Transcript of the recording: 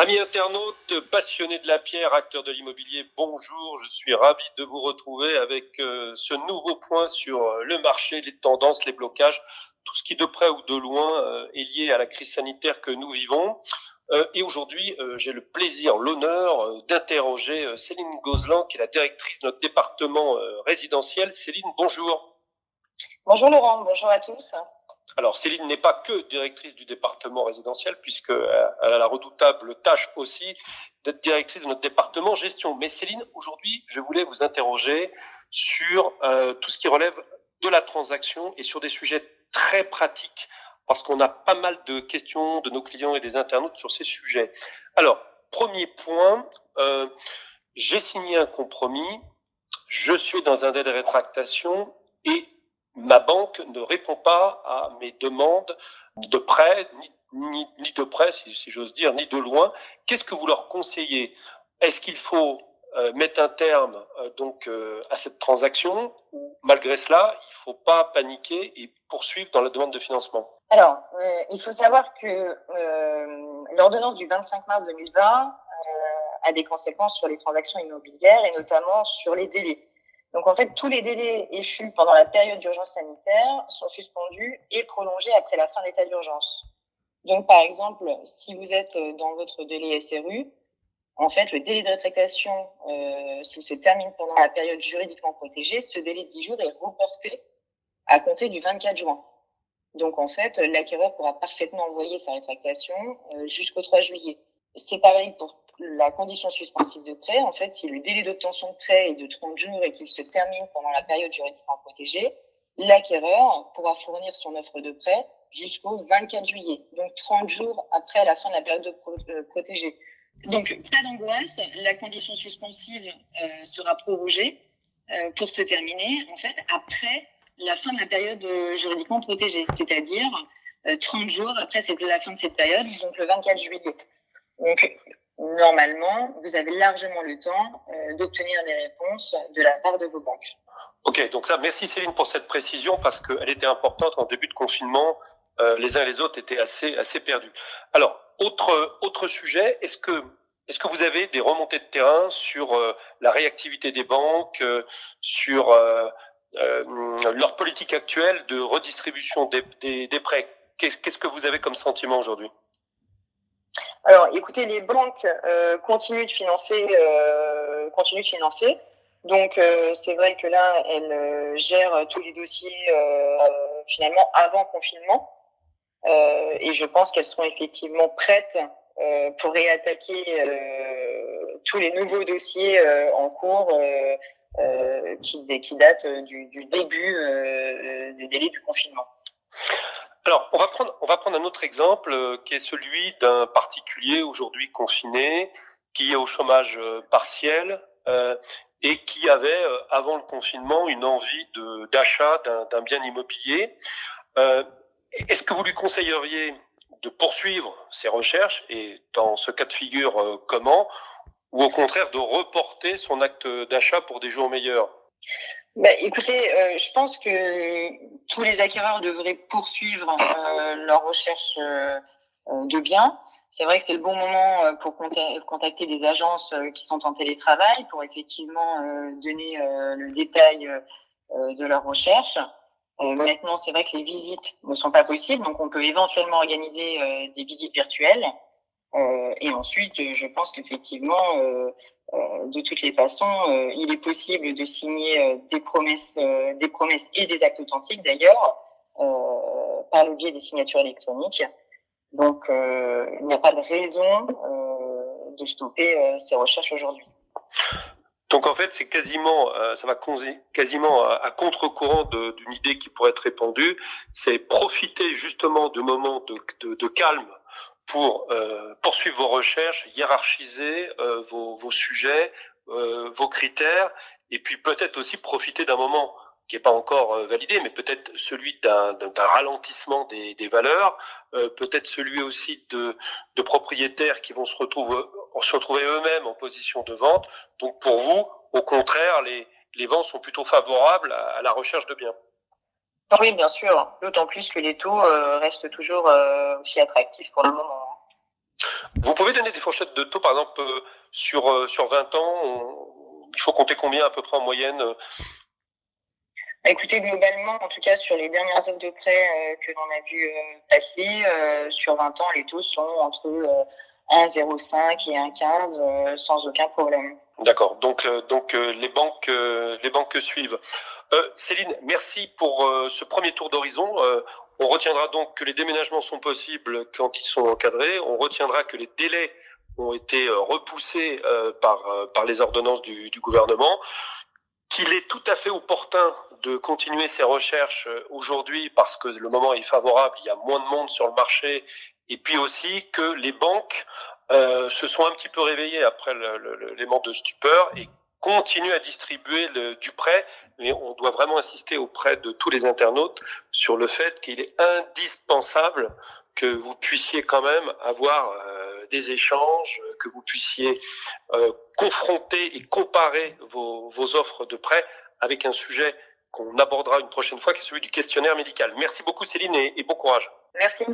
Amis internautes, passionnés de la pierre, acteurs de l'immobilier, bonjour, je suis ravi de vous retrouver avec ce nouveau point sur le marché, les tendances, les blocages, tout ce qui de près ou de loin est lié à la crise sanitaire que nous vivons. Et aujourd'hui, j'ai le plaisir, l'honneur d'interroger Céline Gozlan, qui est la directrice de notre département résidentiel. Céline, bonjour. Bonjour Laurent, bonjour à tous. Alors Céline n'est pas que directrice du département résidentiel, puisqu'elle a la redoutable tâche aussi d'être directrice de notre département gestion. Mais Céline, aujourd'hui, je voulais vous interroger sur tout ce qui relève de la transaction et sur des sujets très pratiques, parce qu'on a pas mal de questions de nos clients et des internautes sur ces sujets. Alors, premier point, j'ai signé un compromis, je suis dans un délai de rétractation et ma banque ne répond pas à mes demandes de prêt, ni de prêt, si j'ose dire, ni de loin. Qu'est-ce que vous leur conseillez? Est-ce qu'il faut mettre un terme à cette transaction, ou malgré cela, il ne faut pas paniquer et poursuivre dans la demande de financement? Alors, il faut savoir que l'ordonnance du 25 mars 2020 a des conséquences sur les transactions immobilières et notamment sur les délais. Donc en fait, tous les délais échus pendant la période d'urgence sanitaire sont suspendus et prolongés après la fin de l'état d'urgence. Donc par exemple, si vous êtes dans votre délai SRU, en fait, le délai de rétractation, s'il se termine pendant la période juridiquement protégée, ce délai de 10 jours est reporté à compter du 24 juin. Donc en fait, l'acquéreur pourra parfaitement envoyer sa rétractation jusqu'au 3 juillet. C'est pareil pour la condition suspensive de prêt. En fait, si le délai d'obtention de prêt est de 30 jours et qu'il se termine pendant la période juridiquement protégée, l'acquéreur pourra fournir son offre de prêt jusqu'au 24 juillet, donc 30 jours après la fin de la période protégée. Donc, pas d'angoisse, la condition suspensive sera prorogée pour se terminer, en fait, après la fin de la période juridiquement protégée, c'est-à-dire 30 jours après la fin de cette période, donc le 24 juillet. Donc, normalement, vous avez largement le temps d'obtenir des réponses de la part de vos banques. Ok, donc ça, merci Céline pour cette précision, parce qu'elle était importante en début de confinement. Les uns et les autres étaient assez perdus. Alors, autre sujet, est-ce que vous avez des remontées de terrain sur la réactivité des banques, sur leur politique actuelle de redistribution des prêts? Qu'est-ce que vous avez comme sentiment aujourd'hui? Alors, écoutez, les banques continuent de financer. Donc, c'est vrai que là, elles gèrent tous les dossiers finalement avant confinement. Et je pense qu'elles seront effectivement prêtes pour réattaquer tous les nouveaux dossiers en cours qui datent du début du délai du confinement. Alors, on va prendre un autre exemple qui est celui d'un particulier aujourd'hui confiné, qui est au chômage partiel et qui avait, avant le confinement, une envie d'achat d'un bien immobilier. Est-ce que vous lui conseilleriez de poursuivre ses recherches, et dans ce cas de figure, comment, ou au contraire de reporter son acte d'achat pour des jours meilleurs? Écoutez, je pense que tous les acquéreurs devraient poursuivre leur recherche de biens. C'est vrai que c'est le bon moment pour contacter des agences qui sont en télétravail pour effectivement donner le détail de leur recherche. Maintenant, c'est vrai que les visites ne sont pas possibles, donc on peut éventuellement organiser des visites virtuelles. Et ensuite, je pense qu'effectivement, de toutes les façons, il est possible de signer des promesses et des actes authentiques d'ailleurs, par le biais des signatures électroniques. Donc, il n'y a pas de raison de stopper ces recherches aujourd'hui. Donc en fait, c'est quasiment, ça va quasiment à contre-courant d'une idée qui pourrait être répandue, c'est profiter justement de moments de calme pour poursuivre vos recherches, hiérarchiser vos sujets, vos critères, et puis peut-être aussi profiter d'un moment qui n'est pas encore validé, mais peut-être celui d'un ralentissement des valeurs, peut-être celui aussi de propriétaires qui vont se retrouver eux-mêmes en position de vente. Donc pour vous, au contraire, les vents sont plutôt favorables à la recherche de biens. Oui, bien sûr, d'autant plus que les taux restent toujours aussi attractifs pour le moment. Vous pouvez donner des fourchettes de taux, par exemple, sur 20 ans, il faut compter combien à peu près en moyenne? Écoutez, globalement, en tout cas sur les dernières offres de prêt que l'on a vu passer, sur 20 ans, les taux sont entre 1,05 et 1,15 sans aucun problème. D'accord, donc les banques suivent. Céline, merci pour ce premier tour d'horizon. On retiendra donc que les déménagements sont possibles quand ils sont encadrés. On retiendra que les délais ont été repoussés par les ordonnances du gouvernement, qu'il est tout à fait opportun de continuer ces recherches aujourd'hui parce que le moment est favorable, il y a moins de monde sur le marché, et puis aussi que les banques se sont un petit peu réveillées après l'élément de stupeur et continuent à distribuer du prêt, mais on doit vraiment insister auprès de tous les internautes sur le fait qu'il est indispensable que vous puissiez quand même avoir des échanges, que vous puissiez confronter et comparer vos offres de prêt avec un sujet qu'on abordera une prochaine fois, qui est celui du questionnaire médical. Merci beaucoup Céline et bon courage. Merci.